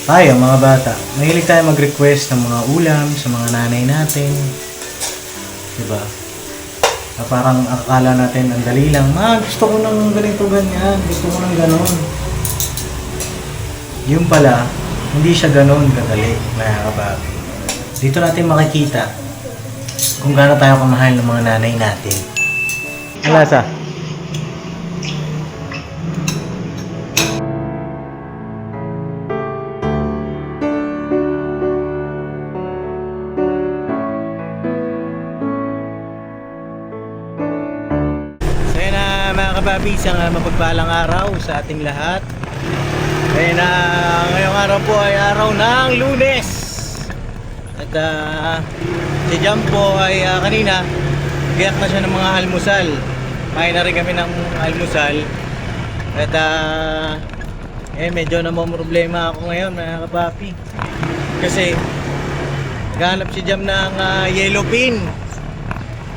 Tayo, mga bata, mahilig tayo mag-request ng mga ulam sa mga nanay natin. Diba? Na parang akala natin ang dali lang. Ma, gusto ko ng ganito ganyan. Gusto ko ng ganon. Yung pala, hindi siya ganon kadali, mga kababi. Dito natin makikita kung gaano tayo kamahal ng mga nanay natin. Ang lasa? Mga kababi, isang mapagpalang araw sa ating lahat. Kaya na ngayong araw po ay araw ng Lunes. At si Jam po ay kanina gayak na siya ng mga almusal. Kain na rin kami ng almusal. At medyo namomroblema ako ngayon, mga kababi. Kasi ganap si Jam ng yellow pin.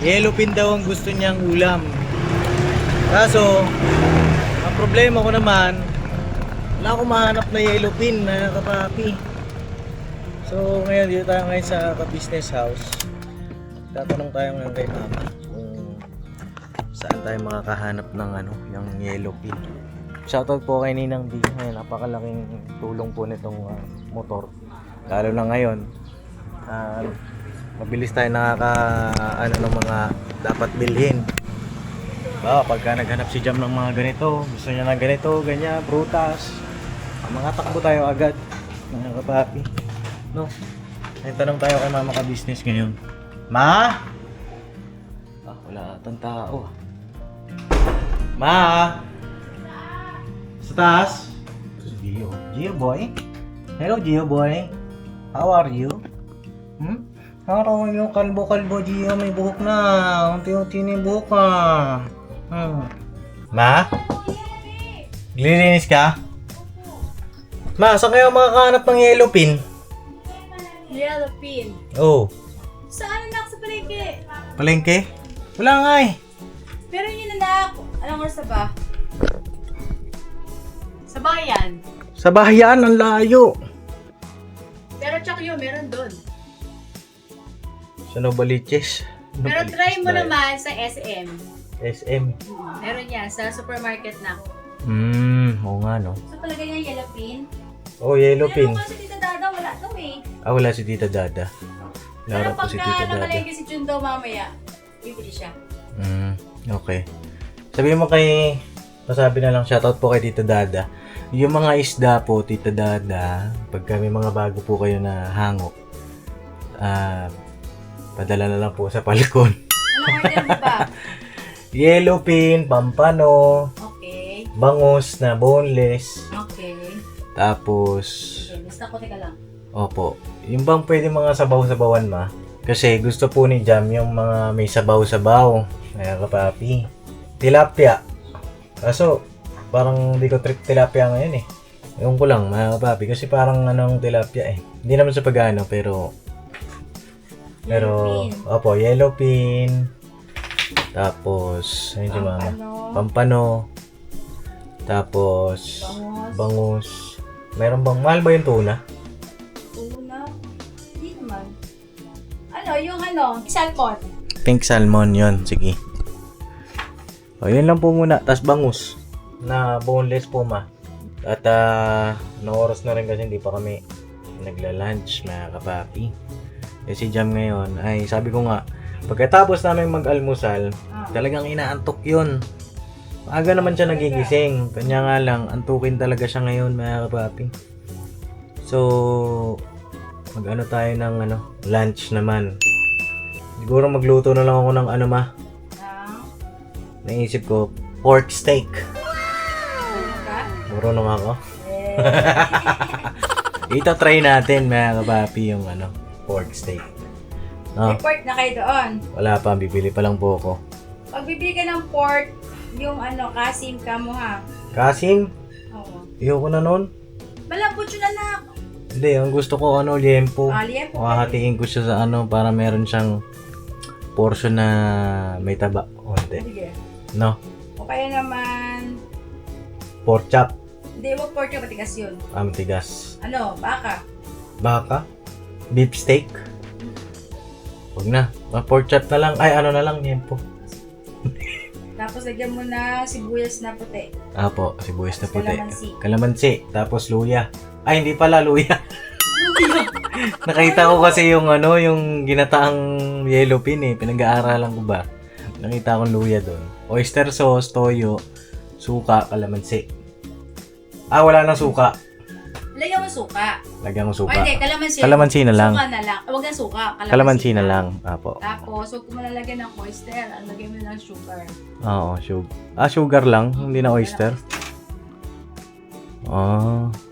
Yellow pin daw ang gusto niyang ulam. Kaso, ang problema ko naman, wala akong mahanap na yellow pin, mga kapapi. So, ngayon dito tayo ngayon sa ka-business house. Tatanong tayo ngayon kay mama kung saan tayo makakahanap ng yung yellow pin. Shoutout po kay Ninang B. Ngayon, napakalaking tulong po nitong motor. Lalo na ngayon, mabilis tayo ng mga dapat bilhin. Pagka naghanap si Jam ng mga ganito, gusto niya ng ganito, ganyan, prutas, mga takbo tayo agad, mga kapapi. No? Ay, tanong tayo kay mama ka-business ngayon. Ma? Wala atang tao. Ma? Sa taas? Gio. Gio boy? Hello Gio boy. How are you? How are you? Kalbo-kalbo Gio, may buhok na. Unti-unti na yung buhok ka. Ma? Glilinis ka? Ma, saan kayo makakahanap ng yellow pin? Yellow pin? Oh. Saan anak sa palengke? Palengke? Wala nga eh. Pero yun anak, anong oras na ba? Sa bayan. Sa bahayan, ang layo. Pero tsak yun, meron doon. Sa Novaliches. Pero try mo naman sa SM. SM. Meron yan, sa supermarket na. Oo nga no. So talaga yung yellow pin? Oh, yellow pin. Pero kung si Tita Dada, wala daw eh. Wala si Tita Dada. Pero Laro po si Tita pagka Dada. nakalengke si Jun daw mamaya, bibili siya. Okay. Sabihin mo kay, pasabi na lang, shoutout po kay Tita Dada. Yung mga isda po, Tita Dada, pagka may mga bago po kayo na hangok, padala na lang po sa palkon. Ano order mo ba? Yellow pin, pampano, Okay. bangus na boneless, Okay. tapos, Okay, basta ko teka lang. opo, yung bang pwede mga sabaw-sabawan ma? Kasi gusto po ni Jam yung mga may sabaw-sabaw, kaya kapapi. Tilapia. Kaso, parang di ko trip tilapia ngayon eh. Ewan ko lang mga kapapi, kasi parang anong tilapia eh. Hindi naman sa pag-ano, pero, Yellow pin. opo, yellow pin. Tapos, ayun si mama. Pampano. Tapos, bangus. Meron bang, mahal ba yung tuna? Tuna? Hindi naman. Yung salmon. Pink salmon yon, sige. O, yun lang po muna. Tapos bangus. Na boneless po ma. At, na oras na rin kasi hindi pa kami nagla-lunch mga kapapi. Eh si Jam ngayon, ay sabi ko nga, pagkatapos namin mag-almusal, talagang inaantok yun. Maaga naman siya nagigising. Kanya nga lang, antukin talaga siya ngayon, mga kapapi. So, mag-ano tayo ng lunch naman. Siguro magluto na lang ako ng naisip ko, pork steak. Marunong ako. Ito try natin, mga kapapi, yung pork steak. No? May pork na kayo doon. Wala pa, bibili pa lang po ako. Pag bibili ka ng pork, yung kasim ka mo ha. Kasim? Oo. Ayoko na nun. Malambot yun anak. Hindi, ang gusto ko liempo. Liempo. Hahatiin ko siya sa para meron siyang portion na may taba. Onte. Sige. No? O kaya naman, Pork chop. Hindi, wag pork chop, matigas yun. Matigas. Ano, baka. Baka? Beef steak? Huwag na. Pork chop na lang. Ay, ano na lang, yan po. Tapos lagyan mo na sibuyas na puti. Apo, sibuyas na puti. Kalamansi. Kalamansi. Tapos luya. Ay, hindi pala luya. Nakita ko kasi yung yung ginataang yellow pin eh. Pinag-aaralan ko ba? Nakita ko luya doon. Oyster sauce, toyo, suka, kalamansi. Wala nang suka. Lagyan mo suka. Lagyan mo O suka. hindi, kalamansi. Kalamansi na lang. Suka na lang. Huwag na suka. Kalamansi na lang. Apo. Tapos, huwag mo lalagyan ng oyster. Ang lagyan mo ng sugar. Oo, sugar. Sugar lang. Hindi na oyster.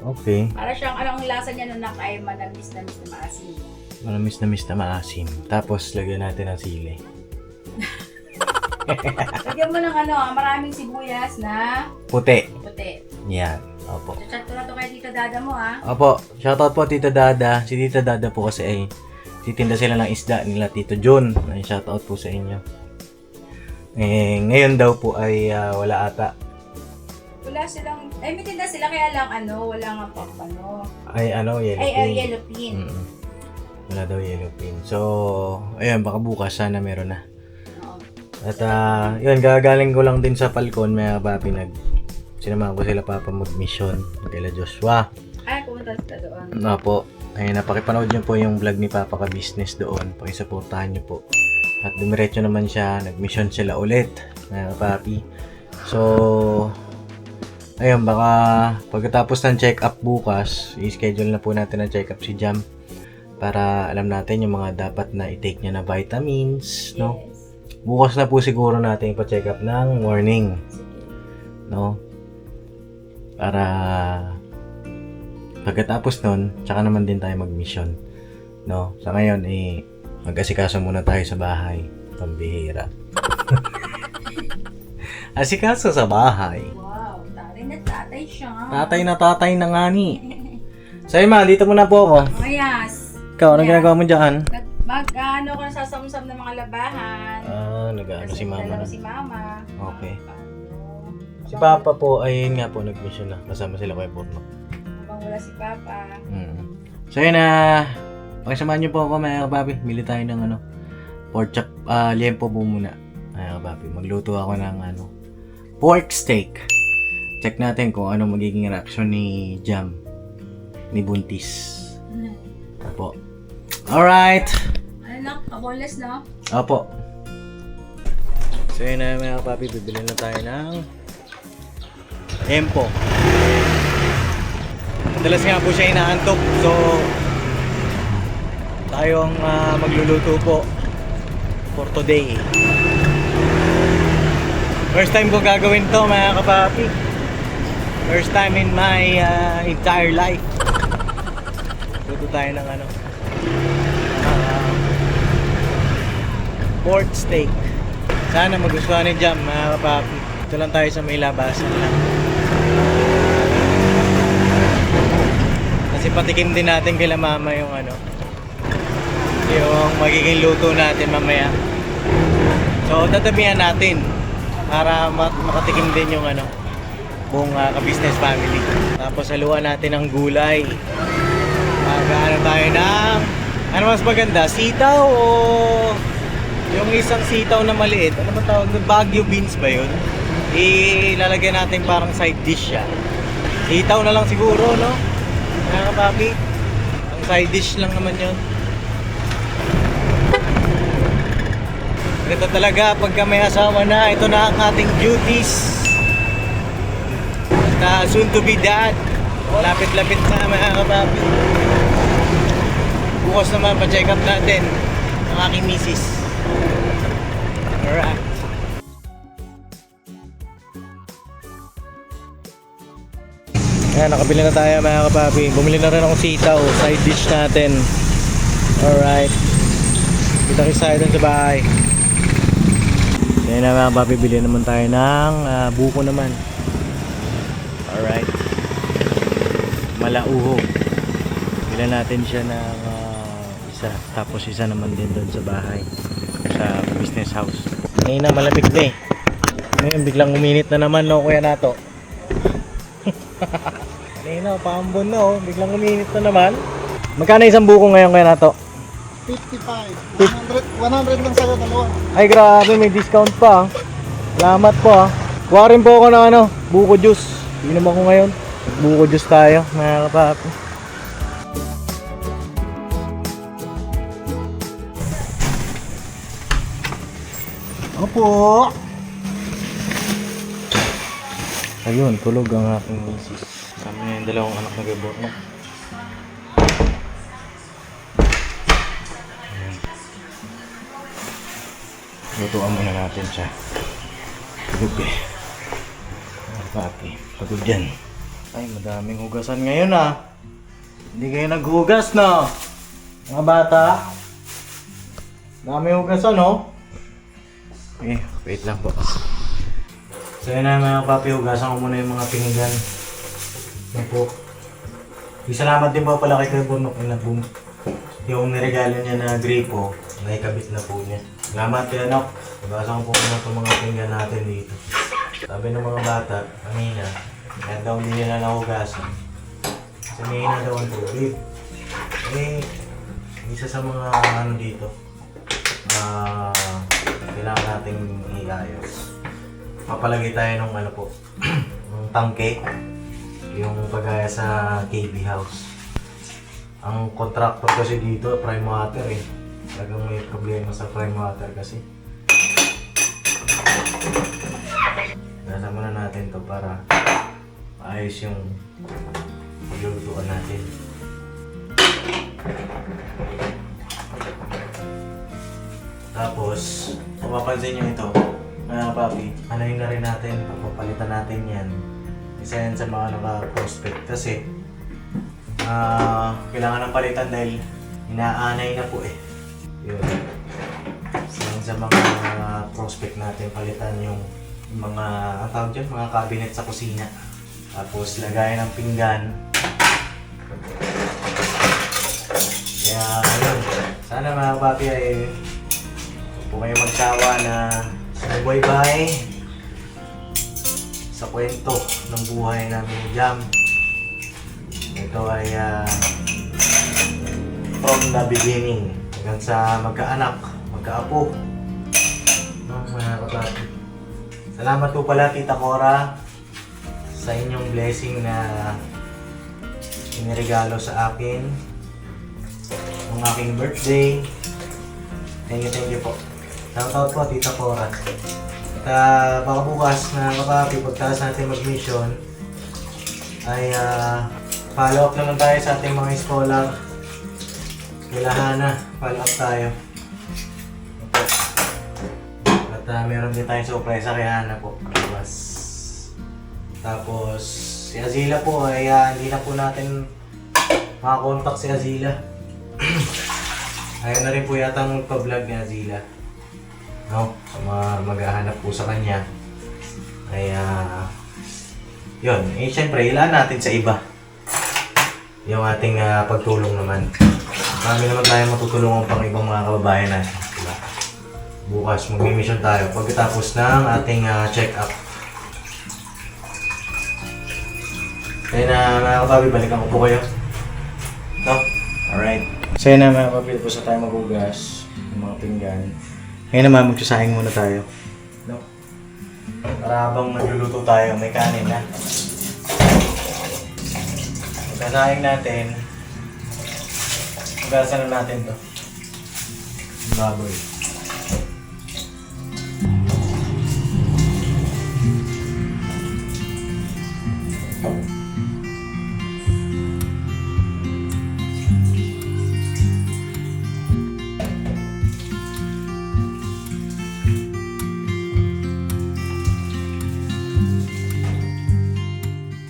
Okay. Para siyang, anong lasa niya nung ay manamis-namis na maasim. Manamis na maasim. Tapos, lagyan natin ng sili. Lagyan mo ng maraming sibuyas na Puti. puti. Yan. Opo. Chat ko na to kay Tita Dada mo Opo. Shoutout po Tita Dada. Si Tita Dada po kasi ay titinda sila ng isda nila Tito John. Ay shoutout po sa inyo. Ngayon daw po ay wala ata. Wala silang, may tinda sila kaya lang wala nga pang Yellow pin. yellow pin. Wala daw yellow pin. So, ayun, baka bukas sana meron na. Oo. At yun, gagaling ko lang din sa Falcon, mga papi, sinamahan ko sila papa mag-mission kila Joshua. Ay, pumunta sila doon. Po. Ayun, napakipanood nyo po yung vlog ni Papa ka business doon. Pakisuportahan nyo po. At dumiretso naman siya, nag-mission sila ulit, mga papi. So, ayun, baka pagkatapos ng check-up bukas, i-schedule na po natin ang check-up si Jam para alam natin yung mga dapat na i-take niya na vitamins, no? Yes. Bukas na po siguro natin ipa-check up ng morning, no? Para pagkatapos nun, tsaka naman din tayo mag-mission, no? Sa ngayon, mag-asikaso muna tayo sa bahay. Pambihira. Asikaso sa bahay. Wow, tatay na tatay siya. Tatay na nga ni. So, Ma, dito muna po ako. Oh, yes. Ikaw, anong ginagawa mo dyan? Mag-ano ko nasasamsam ng mga labahan. Nag-ano si Mama. Dalawa si Mama. Okay. Si Papa po, ayun nga po, nag-mission na. Kasama sila kay Burno. Habang wala si Papa. So, yun pakisamahan niyo po ako, mga kapapi. Mili tayo ng pork chop, liempo po muna. Mga kapapi, magluto ako ng pork steak. Check natin kung ano magiging reaction ni Jam, ni Buntis. Opo. Alright! Ano na? Boneless na? Opo. So yun na mga kapapi, bibili na tayo ng liempo. Madalas nga po siya inaantok. So, tayo ang magluluto po for today. First time ko gagawin to, mga kapapi. First time in my entire life. Luto tayo ng pork steak. Sana magustuhan ni Jam, mga kapapi. Ito lang tayo sa may labasan lang. Kasi patikim din natin kila Mama yung yung magiging luto natin mamaya. So, tatabihan natin para makatikim din yung buong ka-business family. Tapos haluan natin ng gulay. Mag-ano tayo ng mas maganda? Sitaw o yung isang sitaw na maliit? Ano ba tawag? Baguio beans ba yun? Ilalagyan natin parang side dish siya. Sitaw na lang siguro, no? Mga kapapi. Ang side dish lang naman yun. Ito talaga pagka may asawa na, ito na ang ating duties. Soon to be dad. Lapit-lapit na, mga kapapi. Bukas naman pa-check up natin ang aking misis. Alright. Ayan, nakabili na tayo, mga kapapi. Bumili na rin akong sitaw, side dish natin. Alright. Kita-kits tayo dun sa bahay. Ayan na, mga kapapi, bili naman tayo ng buko naman. Alright. Malauho. Bilan natin siya ng isa. Tapos isa naman din doon sa bahay. Sa business house. Ngayon na, malamig na eh. Ngayon, biglang uminit na naman, no, Kuya Nato. Kanina, paambon na oh. Biglang uminit na naman. Magkano isang buko ngayon kaya na to? 55. 100 lang sa'yo, dalawa. Ay grabe, may discount pa. Salamat po ah. Kuha rin po ako ng ano, buko juice. Inom ako ngayon. Buko juice tayo, mga kapapi. Opo. Ayun, tulog ang aking misis. Kami na yung dalawang anak na gabot mo. Lutuan muna natin siya. Tulog eh. Papi, pagod yan. Ay, madaming hugasan ngayon ah. Hindi kayo naghugas no? Mga bata. Daming hugasan no? Eh, wait lang po. So yun na mga papi, hugasan ko muna yung mga pinggan. Yan po. Salamat din po pala kay Kuya Bunok na yung niregalo niya na gripo, naikabit na po niya. Salamat kay Anok. Hugasan ko po muna itong mga pinggan natin dito. Sabi ng mga bata, kanina, kaya daw hindi nila nahugasan. Kasi may hina daw ang tubig. Eh, isa sa mga ano dito, kailangan nating iayos. Papalagay tayo ng ano po, ng tangke, yung pagaya sa KB house. Ang contractor kasi dito, prime water eh. Talagang may problema sa prime water kasi. Nasa muna natin to para maayos yung paglulutuan natin. Tapos, kung mapapansin nyo ito, mga papi, anayin na rin natin, papapalitan natin yan. Isa yan sa mga naka-prospect kasi kailangan ng palitan dahil inaanay na po eh. Yun. Isa yan sa mga prospect natin, palitan yung mga, ang tawag dyan, mga cabinet sa kusina. Tapos lagayan ng pinggan. Kaya ayun, sana mga papi ay huwag po kayo magsawa na sumubaybay sa kwento ng buhay namin ni Jam. Ito ay from the beginning hanggang sa magkaanak, magkaapo. Mga kapatid. Salamat po pala Tita Cora sa inyong blessing na iniregalo sa akin ng aking birthday. Thank you po. Shoutout po Tita Cora. At baka bukas na kapapi, pagtaas natin mag-mission ay follow up naman tayo sa ating mga scholar. Kailangan follow up tayo. At meron din tayong surprise sa Rihanna po. Bukas. Tapos si Azila po ay hindi na po natin makakontak si Azila. Ayaw na rin po yata magpa-vlog ni Azila. No? So, maghahanap po sa kanya. Kaya, yun. Eh, syempre, ilaan natin sa iba. Yung ating pagtulong naman. Marami naman tayo matutulungan pang ibang mga kababayan natin. Diba? Bukas, mag-mission tayo pagkatapos ng ating check-up. Kaya na, mga kababi, balikan ko po kayo. No? Alright. So yun na mga kababi, tapos na tayo maghugas ng mga pinggan. Ngayon naman, magsasahing muna tayo. No? Para habang magluluto tayo, may kanin na. Magsasahing natin. Magasan na natin to. Baboy.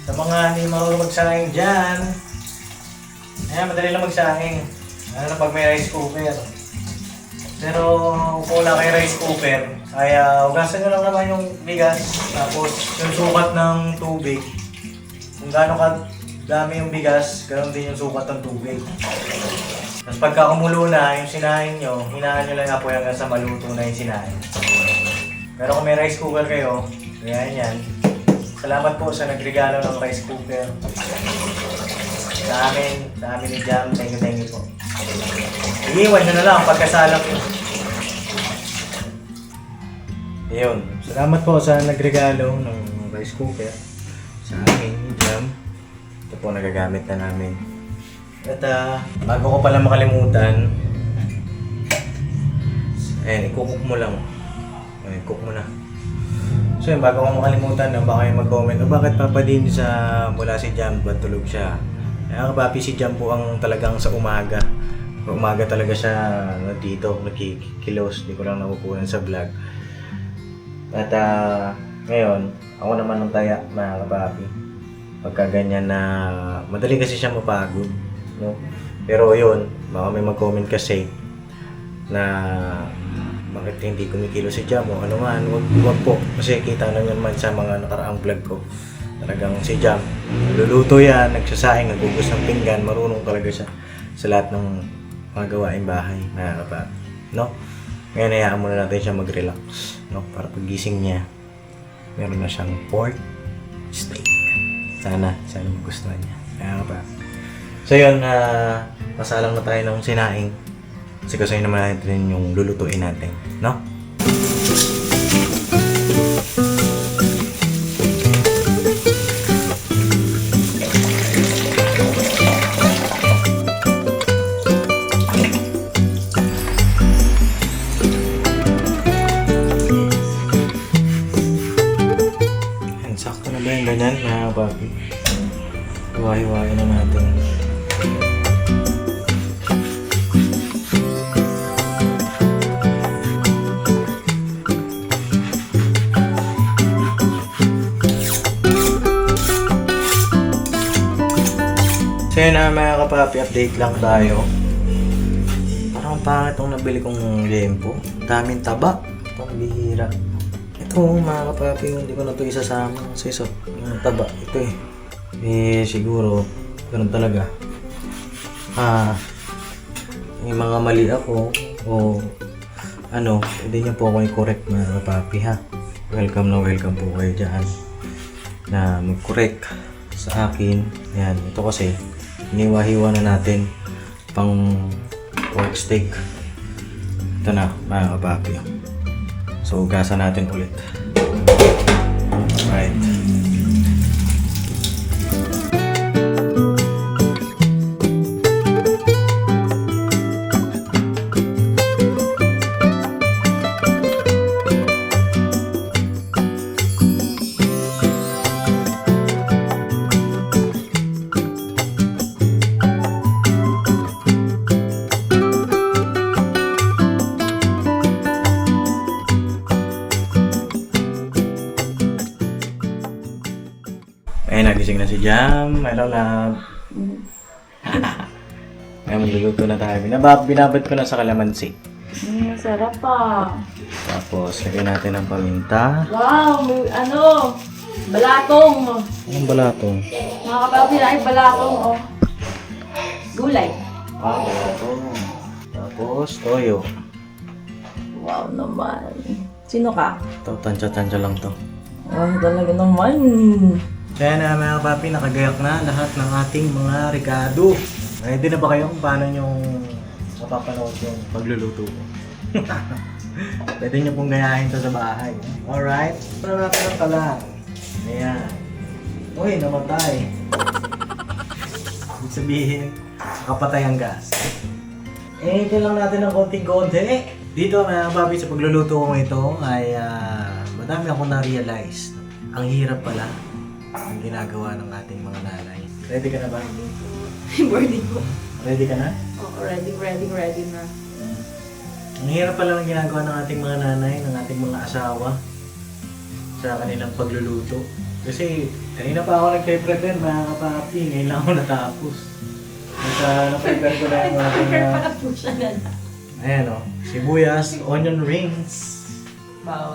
Sa mga hindi marunong magsahing dyan, ayan, madali lang magsahing. Ano na pag may rice cooker. Pero kung wala kay rice cooker, ay hugasan nyo lang naman yung bigas. Tapos yung sukat ng tubig. Kung gaano kadami yung bigas, ganoon din yung sukat ng tubig. Tapos pagka kumulo na yung sinahin nyo, hinaan nyo lang apoy hanggang sa maluto na yung sinahin. Pero kung may rice cooker kayo, kaya yan. Salamat po sa nagregalo ng rice cooker. Sa amin ni Jam. Thank you po. Iiwan nyo na lang pagkasalang nyo. Ayun. Salamat po sa nagregalo ng rice cooker. Sa amin ni Jam. Ito po nagagamit na namin. At bago ko pala makalimutan, ayan, i-cook mo lang. Ayan, cook mo na. So yun, bago ko makalimutan, baka kayo mag-comment, bakit papadin sa mula si Jam, ba't tulog siya? Kaya kapapi, si Jam po ang talagang sa umaga. Umaga talaga siya dito, nakikilos, di ko lang nakukunan sa vlog. At ngayon, ako naman ang taya, mga kapapi. Pagka ganyan na, madali kasi siya mapagod. No? Pero yun, baka may mag-comment kasi na bakit hindi kumikilo si Jam o ano man, wag po. Kasi kita na naman sa mga nakaraang vlog ko. Talagang si Jam, luluto yan, nagsasaing, nagugus ng pinggan, marunong talaga siya sa lahat ng mga gawaing bahay, mga kapatid. No? Ngayon, hayaan muna natin siya mag-relax. No? Para pagising niya, meron na siyang pork steak. Sana magustuhan niya. Mga kapatid. So yun, pasalang na tayo ng sinaing. Kasi kasi naman natin yung lulutuin natin, no? Yan, sakto na ba yung ganyan, mga papi? Hiwa-hiwain na natin. So yun na mga kapapi, update lang tayo. Parang pangit itong nabili kong lempo. Daming taba. Pambihira. Ito mga kapapi, hindi ko na ito isasama. Kasi yung taba, ito siguro, ganun talaga. Yung mga mali ako, o ano, pwede nyo po ako i-correct mga kapapi ha. Welcome po kayo dyan na mag-correct sa akin. Yan, ito kasi iniwa-hiwa na natin pang pork steak. Ito na mga kapapi. So ugasan natin ulit. Right. Ayun, nagising na si Jam. Hello, love. Ngayon, magluluto na tayo. Binabad ko na sa kalamansi. Masarap pa. Tapos, lagyan natin ng paminta. Wow, may balatong. Anong balatong? Mga kapapi na ay balatong, oh. Gulay. Balatong. Tapos, toyo. Wow naman. Sino ka? Ito, tansya-tansya lang to. Talaga naman. Kaya na mga papi, nakagayak na lahat ng ating mga rekado. Ready na ba kayo kung paano nyo mapapanood yung pagluluto ko? Pwede nyo pong gayahin to sa bahay. Alright? Para natin ang talang. Ayan. Uy, namatay. Ibig sabihin, nakapatay ang gas. Ito lang natin ng konting-konti. Dito mga papi, sa pagluluto ko ito ay madami akong na-realize. Ang hirap pala ang ginagawa ng ating mga nanay. Ready ka na ba? Boarding ko. Ready ka na? Oh, ready na. Ang hirap pala ng ginagawa ng ating mga nanay, ng ating mga asawa sa kanilang pagluluto. Kasi kanina pa ako nag-prepare mga kapapi, ngayon lang ako natapos. Na-prepare ko na yung ating ayan o, sibuyas, onion rings,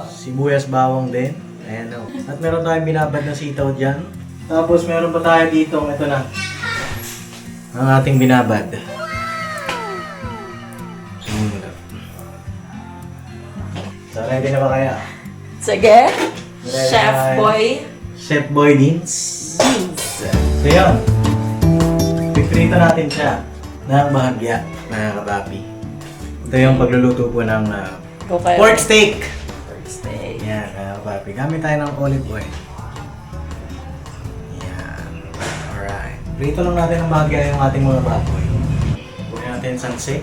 sibuyas bawang din. Ayan o. At meron tayong binabad na sitaw dyan. Tapos meron pa tayo dito, ito na. Ang ating binabad. So, ready na ba kaya? Sige. Ready Chef na. boy. Chef Boy Dins. So yun. Piprito natin siya ng bahagya, mga kapapi. Ito yung pagluluto po ng pork steak. Pork steak. Yan, mga kapapi. Gamit tayo ng olive oil. Yan. Alright. Prito lang natin ng bahagya yung ating mga baboy. Buhay natin sanse.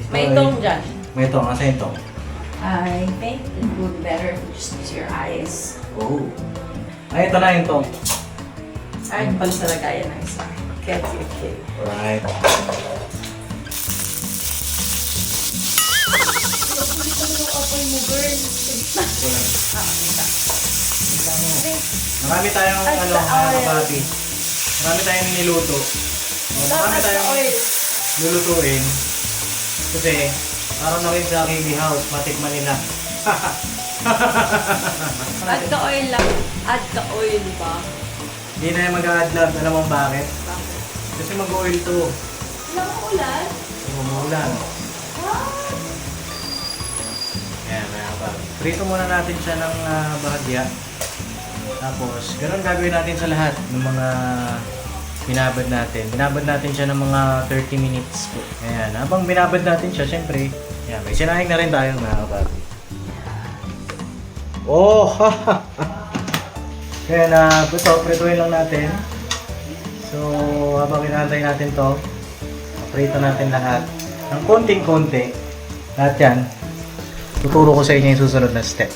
May itong dyan. May itong. Asa yung itong? I think it would be better if you just use your eyes. Oh. Ay, ito na yung itong. Ay, pala sa lagayan ng isa. Okay. Alright. Marami tayong Ay, ano, sa mga oil. kapati. Marami tayong niluto. Marami tayong lulutuin. Kasi, parang na rin sa KB House, matikman nila. Add ka oil lang. Add ka oil ba? Hindi na yung mag-a-adlab. Alam mo bakit? Bakit? Kasi mag-oil to. Wala kang ulan? Umuulan. Ayan, mga kapati. Prito muna natin siya ng bahagya. Tapos, ganun gagawin natin sa lahat ng mga binabad natin. Binabad natin siya ng mga 30 minutes po. Ayan, habang binabad natin siya, syempre, ayan, may sinahing na rin tayo mga kapatid. Oh! Kaya na, ito, prituin lang natin. So, habang kinahantay natin to, prito natin lahat ng konting-konti. Lahat yan, tuturo ko sa inyo yung susunod na step.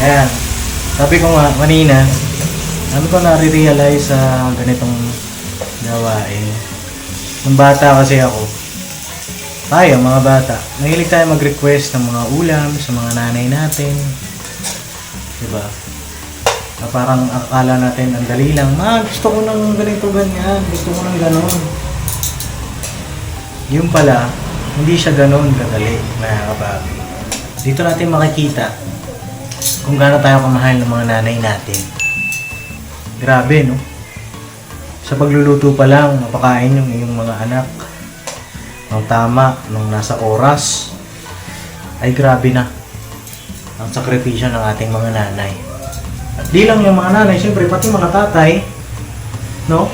Ayan. Sabi ko nga kanina, ano ko nare-realize sa ganitong gawain. Nung bata kasi ako, tayo mga bata, mahilig tayo mag-request ng mga ulam sa mga nanay natin. Diba? Na parang akala natin ang dali lang, ma, gusto ko ng ganito ganyan, gusto ko ng ganon. Yung pala, hindi siya ganon kadali, mga kababi. Dito natin makikita kung gaano tayo kamahal ng mga nanay natin. Grabe, no? Sa pagluluto pa lang, mapakain yung iyong mga anak ng tama, nung nasa oras, ay grabe na ang sakripisyo ng ating mga nanay. At di lang yung mga nanay, siyempre pati mga tatay, no?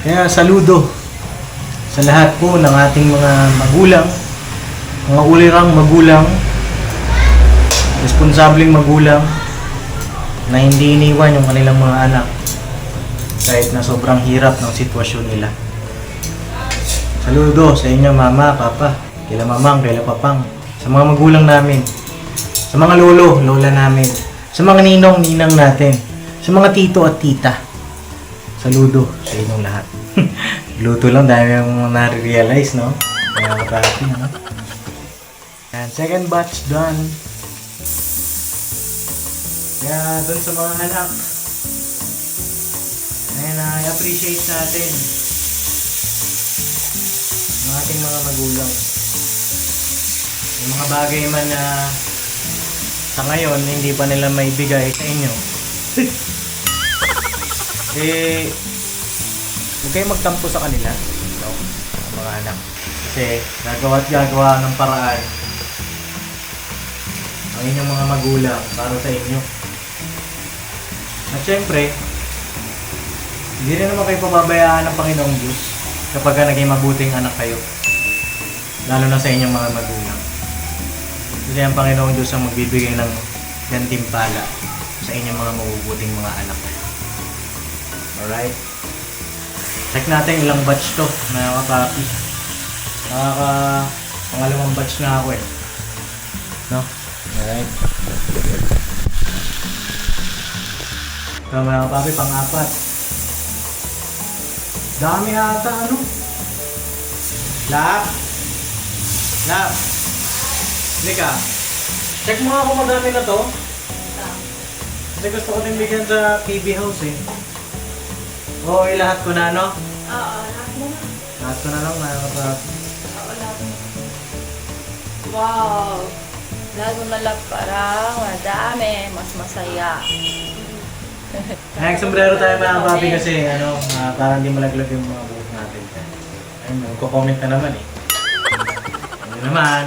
Kaya saludo sa lahat po ng ating mga magulang, mga ulirang magulang, responsableng magulang na hindi iniwan yung kanilang mga anak kahit na sobrang hirap ng sitwasyon nila. Saludo sa inyo mama, papa, kila mamang, kila papang, sa mga magulang namin, sa mga lolo, lola namin, sa mga ninong, ninang natin, sa mga tito at tita. Saludo sa inyong lahat. Luto lang dahil yung nare-realize, no? Mga kapatid, no? And second batch done. Kaya dun sa mga anak, ayun na, i-appreciate natin ang ating mga magulang. Yung mga bagay man na sa ngayon, hindi pa nila may bigay sa inyo. Eh, huwag kayo magtampo sa kanila, no? Ang mga anak. Kasi gagawa at gagawa ng paraan ang inyong mga magulang para sa inyo. At syempre, hindi rin naman kayo pababayaan ng Panginoong Diyos kapag naging mabuting anak kayo. Lalo na sa inyong mga magulang. Kasi ang Panginoong Diyos ang magbibigay ng gantimpala sa inyong mga mabubuting mga anak. Alright? Check natin ilang batch to, mga kapapi. Pangalawang batch na ako eh. No? Alright? So mga kapapi, pang-apat. Dami ata ano? Lap? Lap? Lika, check mo nga kung madami na to. Kasi gusto ko din bigyan sa KB House eh. Oo, lahat ko na, no? Oo, lahat mo na. Lahat ko na lang, mga kapapi. Oo, lahat mo. Wow! Lahat mo na lang parang madami. Mas masaya. Nag-sombrero tayo mga kapapi kasi, parang hindi malaglag yung mga buhok natin. Ayun, magko-comment na naman eh. Ano naman?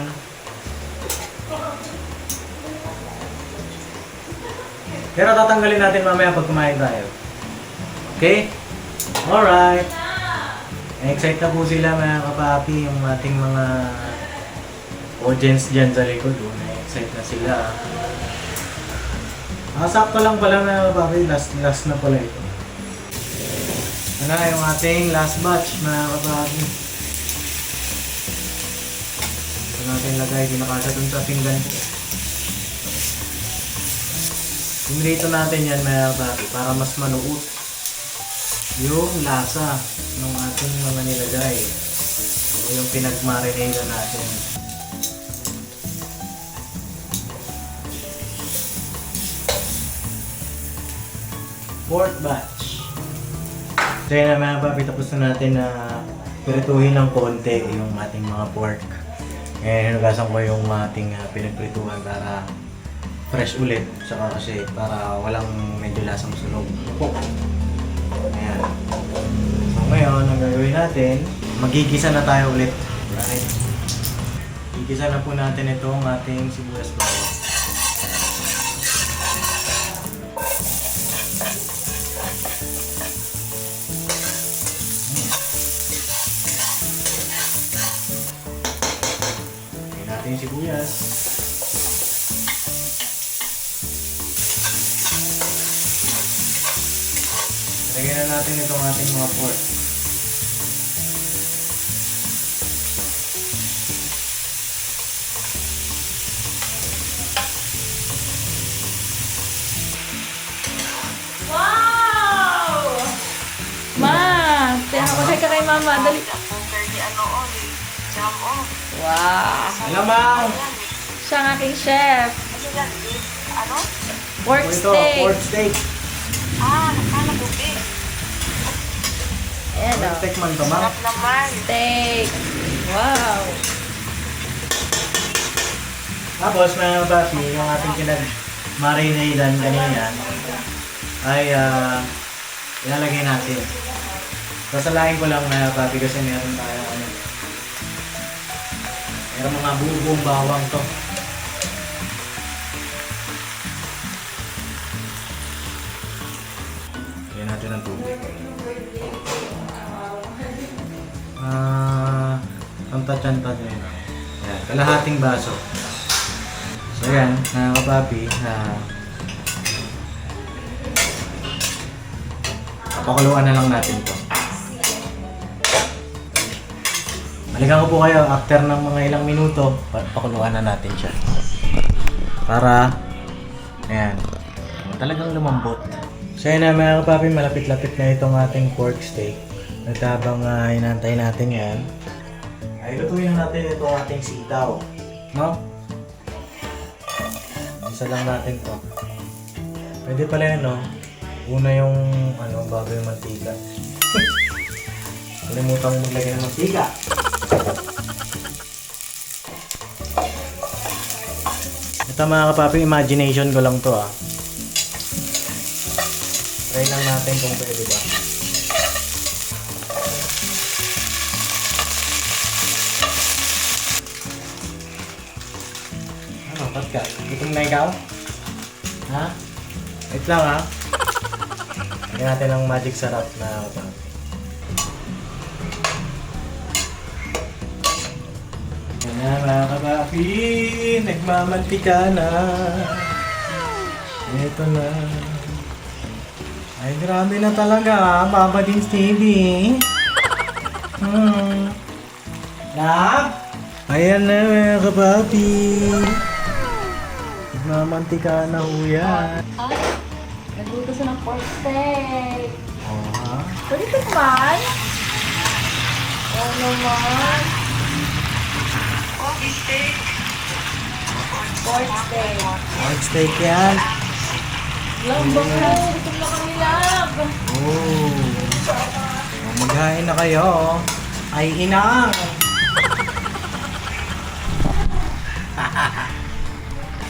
Pero tatanggalin natin mamaya pag kumain tayo. Okay? Alright. Excited na po sila mga kapapi, yung ating mga audience dyan sa likod. Excited na sila. Sakto lang pala mga kapapi, last na pala ito. Ano yung ating last batch mga kapapi. Ito natin lagay, pinakasa dun sa pinggan ko. Pinrito natin yan mga kapapi para mas manuot yung lasa ng ating mga nilagay o yung pinag-marinate natin. Fourth batch. So yan na mga kapapi, tapos na natin na pirituhin ng konti yung ating mga pork. Hinugasan ko yung ating pinagprituhan para fresh ulit, saka kasi para walang medyo lasang sunog. Ayan. So ngayon, ang gagawin natin, magigisa na tayo ulit. Right? Gigisa na po natin itong ating sibuyas bawang. Lagyan natin yung sibuyas. Lagyan na natin itong ating mga pork. Wow! Ma! Tinakot ka kay mama. Dali. Wow! Hello, ma'am! Siya ang aking chef. Pork Ito, steak. pork steak. Ayan Pork o. steak man to, ma'am. Steak. Wow. Tapos, mga kapapi, yung ating pinag-marinadan kanina ay ilalagay natin. Sasalain ko lang mga kapapi kasi meron tayo meron mga buong bawang to. Lagyan natin ng tubig. Tanta-tanta nyo yun. Yan, kalahating baso. So yan, mga kapapi, papakuluan na lang natin to. Balikan ko po kayo after ng mga ilang minuto, pakuluan na natin siya. Para, ayan, talagang lumambot. So yun na mga kapapi, malapit-lapit na itong ating pork steak. At habang inantay natin yan, ay lutuin na natin itong ating sitaw. No? Isa lang natin to. Pwede pala yan, no? Una yung, bago yung mantika. Kalimutan maglagay ng mantika. Ito mga kapapi, imagination ko lang to Try lang natin kung pwede ba. Ba't ka? Gutom na ikaw? Ha? Wait lang Lagyan natin ang magic sarap na Yan na mga kapapi, nagmamantika na. Ito na. Ay grabe na talaga, Papa Dins TV. Love? Ayan na mga kapapi. Nagmamantika na ho yan. Nagluto siya ng pork steak. Oh, Pwede ito naman? Oo naman. Pork steak. pork steak yan. Lambang mo. Gusto mo kami lab. Oh. Maghain na kayo. Ay inang.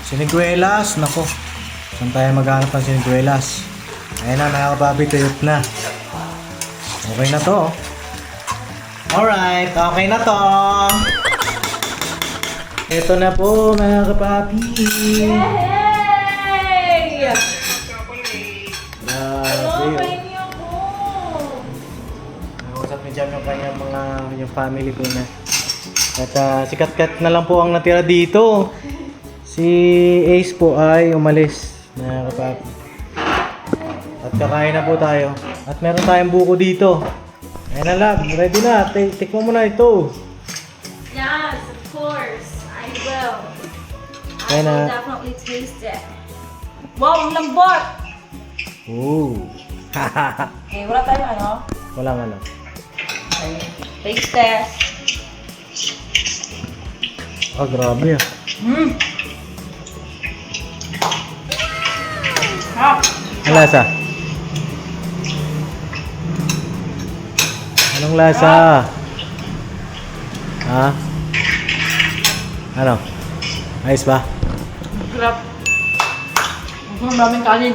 Siniguelas, nako. Saan tayo maghanap ng siniguelas? Ayan na, mga kapapi, tuyot na. Okay na to. Alright, okay na to. Ito na po, mga kapapi. Yay! Hello, Grabe. kainin ako. Nakausap ni Jam yung kanyang yung family ko na. At si Kat na lang po ang natira dito. Si Ace po ay umalis na kapapi. At kakain na po tayo. At meron tayong buko dito. Ayan na lang, ready na. Tikman mo na ito. Yes, of course. I will. I Ayan will na. definitely taste it. Wow, ang lambot! Ooh. Okay, wala tayong ano? Walang ano. Okay. Taste test. Ah, grabe ah. Mmm! Ah! Anong lasa? Anong lasa? Ha? Ano? Ayos ba? Sarap. Ang daming kanin.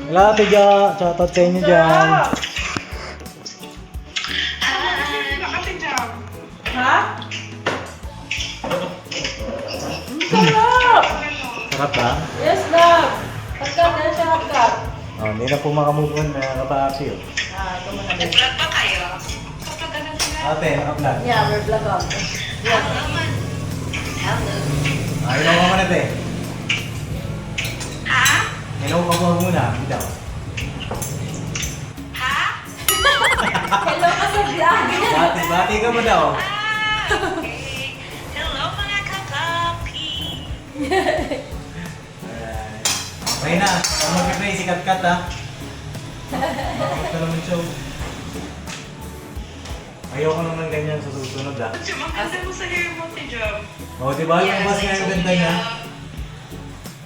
Wala, tiga. Shoutout sa inyo dyan. Ha? Ang sarap! Sarap ba? Yes, love! Hagkat na siya hagkat. Oh, hindi na po makamove on na kapapi. Oh. Ito mo na din. Nag-vlog ba kayo? Ate, naka-vlog. Yeah, we're vlog on. Hello man. Hello. Hello ka muna, te. Ha? Hello ka po muna. Bitaw. Ha? Hello ka sa vlog! Bati ka mo daw. Okay. Hello mga kapapi. Alright. Okay na. Ang mag-play si Kat ha. Bakit ka naman show? Ayoko naman ganyan sa susunod ha. Maganda mo sa hair mo, Tijom. O, diba? Yung mas nga yung ganda niya.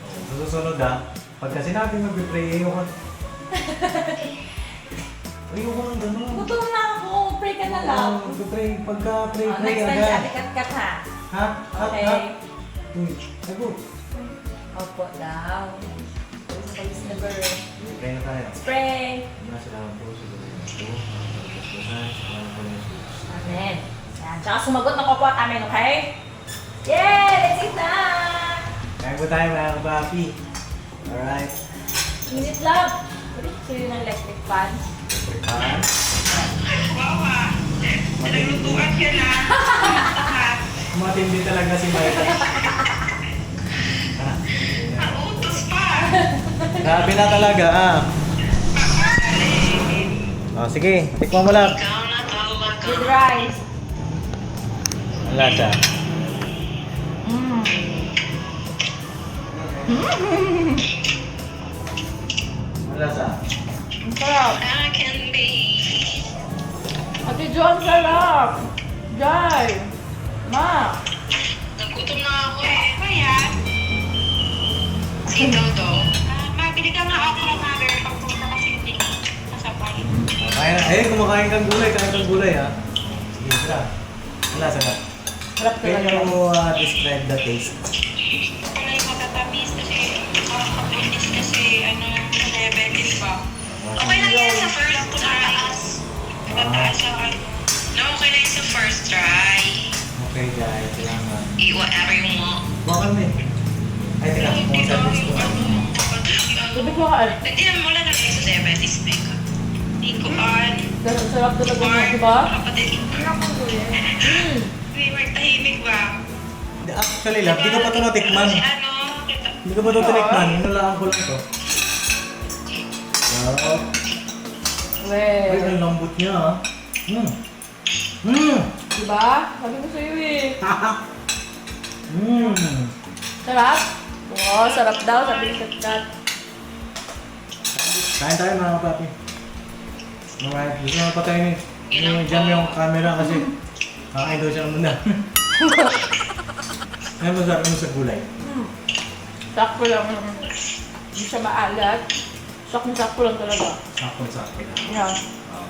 Sa susunod ha. Pagka sinabi mag-pray, ayoko. Ayoko ng gano'n. Gutom na ako. Pray ka na lang. Mag-pray. Pagka-pray Next time agad. si Ate Kat ha. Ha? Ha? Okay. Ha? Uy, sagot. Opo daw. Pawis na girl. Pray na tayo. Spray! Salamat po sa salamat po ng Amen. Yan. Tsaka sumagot ng opo at amen, okay? Yay! Let's eat na! Kain po tayo mga kapapi. Alright. Minute love. Sa'yo ng electric fan. Pan. Wow ah. Naglutuan ka na. Matindi talaga si Mike. Nautos pa. Grabe na talaga ah. Oh, sige, tikman mo lang. Ikaw na talaga. With rice. Ang lasa. Mmm. Ang lasa. Ang sarap. I can be. Ate John, sarap. Jai. Ma. Nagutom na ako eh. Kaya? Si Dodo. Mabili ka nga ako ng mother. Pagpunta kasi hindi kasabay. Kain na. Eh, kumakain kang gulay. Kain kang gulay ha. Sige, tara. Ang lasa ka. Sarap Can talaga. you describe the taste? Kulay matatamis kasi kapundis kasi diabetes ba? Okay lang yan sa first try. Mataas sa No, okay lang yan sa first try. Okay guys, salamat. Eat whatever you want. Baka may. Ay, tira. Hindi Kung daw sa yung ko. Tubig ko ka. Hindi naman wala na sa diabetes, Mega. Hindi ko on. Sarap talaga mo, di ba? Kapatid. Mm. Hindi, magtahimik ba? Actually lang, hindi ko pa ito natikman. Si ano, kita. Hindi ko pa ito tinikman. Hinulaan ko lang ito. Wow. Ay, Well. ang lambot niya ah. Mm. Mm. Diba? Sabi ko sa'yo eh. Mm. Sarap? Oo, sarap daw. Sabi ni Kat. Kain tayo mga kapapi. Alright, gusto na patayin ni Jam yung camera kasi kakain daw siya ng muna. Ano masabi mo sa gulay? Sakto lang. Hindi siya maalat. Sakto lang talaga. Sakto-sakto lang. Yeah.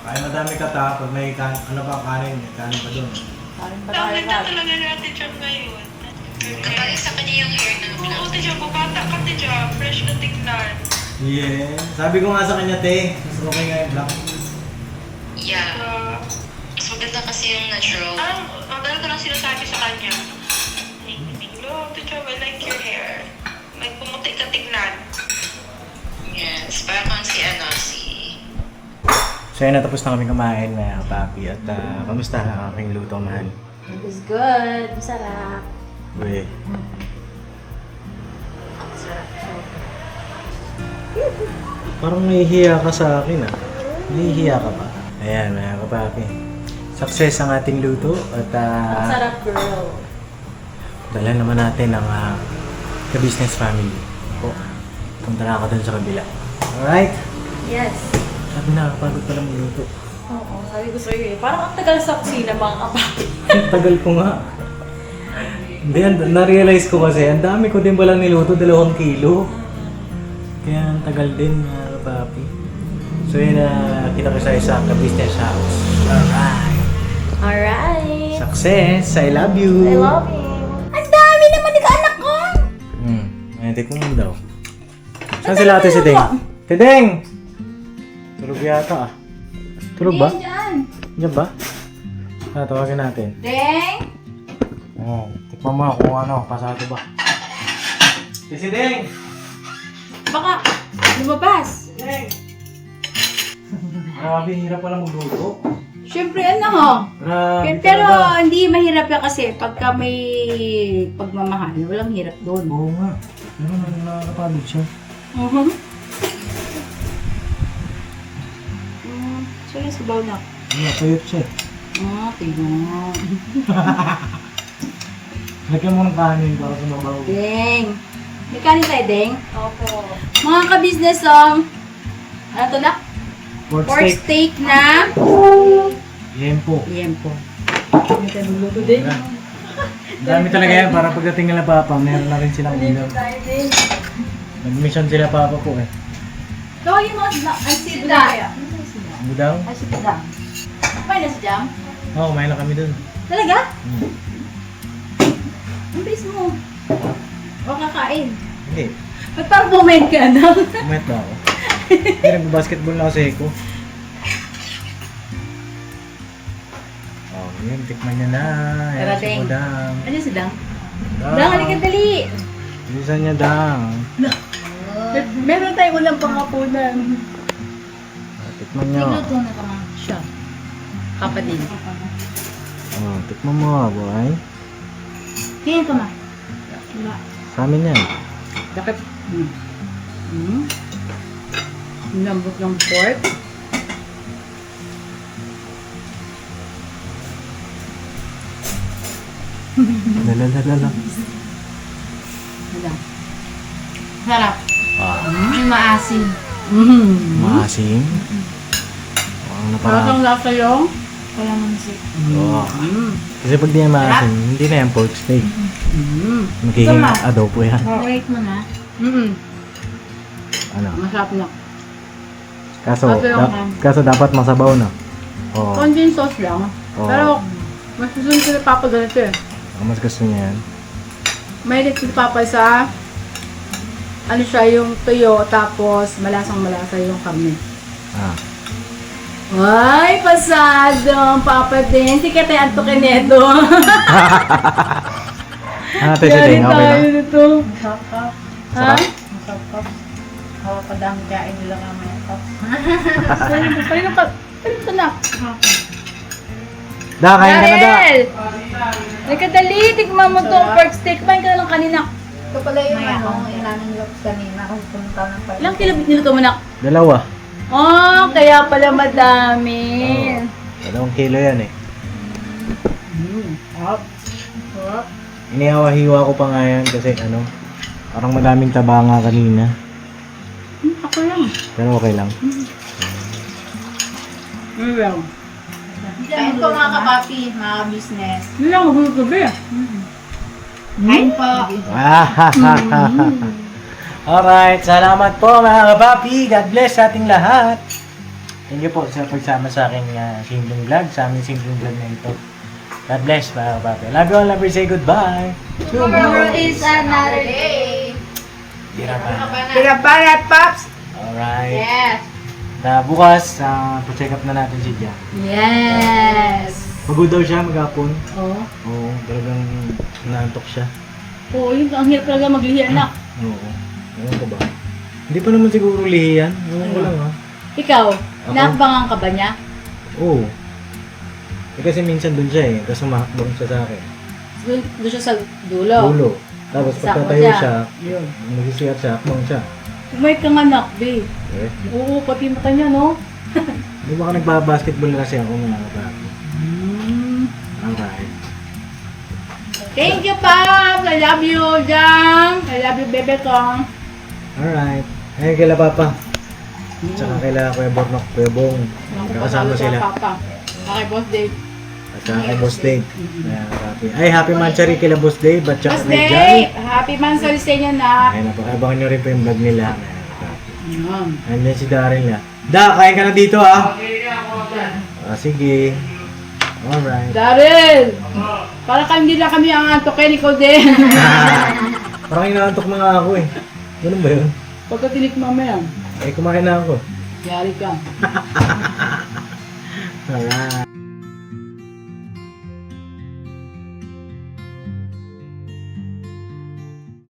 Kaya madami ka ta, pag may ano pa kanin, may kanin pa doon. Kanin pa Ang tayo ganda na. talaga ni Ate Jam ngayon. Kapag sa kanya yung hair na black. Oo, Ate Jam, bubata ka, Ate Jam. Fresh na tignan. Yeah. Sabi ko nga sa kanya, te, mas okay nga yung black. Yeah. Mas maganda kasi yung natural. Maganda ko lang sinasabi sa kanya. Hello, Ate Jam, I like your hair. Like, pumuti ka tignan. Yes, parang kang si So yun, natapos na kami kumain na papi. At kamusta ang aking luto, mahal? It was good. Masarap. Uy. Parang nahihiya ka sa akin Nahihiya ka ba? Ayan, mga kapapi. Success ang ating luto at Masarap, girl. dala naman natin ang ka-business family. Po, punta na ako dun sa kabila. Alright? Yes. Sabi na, pagod pala magluto. Oo, sabi ko sa'yo eh. Parang ang tagal sa kusina, mga kapapi. Tagal ko nga. Hindi, na-realize ko kasi, ang dami ko din palang niluto, 2 kilo. Kaya ang tagal din, mga kapapi. So yun, kita ko sa isang ka-business house. Alright. Alright. Success! I love you! I love you. Ang dami naman ni anak ko! Ayun, tikman mo daw. Saan sila ate si Deng? Tideng! Tulog yata Tulog ba? Diyan. Diyan ba? Tawagin natin. Deng! Tikman mo kung ano, pasado ba. Si Deng! Baka lumabas. Deng! Grabe, hirap pala magluto. Siyempre ano, Grabe pero talaga. hindi mahirap yan kasi pagka may pagmamahal, walang hirap doon. Oo nga. Pero nakakapagod siya. So yung sabaw na. Payot siya. Tingnan. Lagyan mo ng kanin para sumabaw. Deng. May kanin tayo, Deng? Opo. Mga ka-business, ano to na? Pork Pork steak. steak na Yempo. yempo. Hindi tayo magluto din. Ang dami talaga yan para pagdating nila Papa, meron na rin silang ulam. Tayo din. Nag-mission sila Papa po eh. Tawagin mo ang sida. Ano daw? Ay, sida. Kumain na si Jam? Oo, kumain na kami dun. Talaga? Ang bilis mo. O kakain. Hindi. Ba't parang bumain ka na? Kumain na ako. Pero nag-basketball na kasi ako. Oh, yun. Tikman niya na. Ayan Tara, si Deng. Budang. Ano si Dang? Dang, halika dali. Bilisan niya, Dang. Meron tayong ulang pangapunan. Tikman niyo. Nagluto na ka man siya. Papa din. Oh, tikman mo nga, boy. Tingin ka ma. Sa amin yan. Bakit? Lambot ng pork. Lalalala. Wala. Sarap. Ah, Maasim. maasim. Oh, na Parang parang. lasa yung kalamansi. Oh. Kasi pag di yan maasim, hindi na yan pork steak. Magiging Tama. adobo yan. Wait mo na. Ano? Masarap na. Kaso, Okay, okay. kaso dapat masabaw na. Oo. Condensed sauce lang. Oo. Pero, mas gusto nito ni Papa ganito eh. Mas gusto niya yan. May ni Papa sa ano siya, yung tuyo, tapos malasang-malasa yung karne. Ah. Ay, pasado ang Papa din. Hindi ka tayo antokin nito. Ano tayo si Deng? Okay na? nito. Ha? Sarap? Padami kain nila kamaya ito. Kanina pa. Kanina na. Da, kain ka na da. Halika dali. Tignan mo itong pork steak. Kumain ka na lang kanina. Ito pala yung ilanan nila kanina kasi pumunta ng parang. Ilang kilo niluto mo na? 2. Oh, kaya pala madami. 2 kilo yan eh. Sarap. Inihawa-hiwa ko pa nga yan kasi ano, parang madaming taba nga kanina. Ako lang. Pero okay lang. Well. Kain po mga kapapi, mga business. Hindi lang ako gabi. Kain po. Alright, salamat po mga kapapi. God bless sa ating lahat. Thank you po sa pagsama sa aking simpleng vlog, sa aming simpleng vlog na ito. God bless mga kapapi. Love you all, love you, say goodbye. Tomorrow is another day. Tira pa. Pinaparat, Pops! Alright. Yes. Na bukas, pa-check up na natin si Jan. Yes. Pagod daw siya maghapon. Oo. Oo, talagang naantok siya. Oo, yun. Ang hirap talaga maglihi, anak. Oo. Ewan ko ba? Hindi pa naman siguro lihi yan. Ewan ko lang ha. Ikaw, Ako? nakabangan ka ba niya? Oo. Eh, kasi minsan dun siya eh. Tapos umakbang siya sa akin. Doon siya sa dulo. Dulo. Tapos Sakmo pagkatayo siya. siya, Yun. magsisiyat siya, akbang siya. Umay kang anak, babe. Eh, Oo, pati mata niya, no? di ba ka nagbabasketball kasi ako mga kapapi? Mm. Alright. Thank you, Pops! I love you, Jang! I love you, bebe ko. Alright. Ayun kaila Papa. Tsaka kaila Kuya Bornok, Kuya Bong. Kakasama sila. Papa. Okay, Boss Dave. At saka kay Boss Dave. Ayan, happy. Ay, happy manchari kila Boss Dave. At saka Boss kay Jan. Dave! Happy Mansari sa inyo, nak! Ayun, napakabangan nyo rin po yung vlog nila. Ayan, happy. Yan. Andiyan si Daryl na. Da, kain ka na dito ha. Sige. Alright. Daryl! Para hindi lang kami ang antokin, ikaw din. Parang inaantok na nga ako eh. Ganun ba yun? Pagka tinik mamaya, Eh, kumain na ako. yari ka. Alright.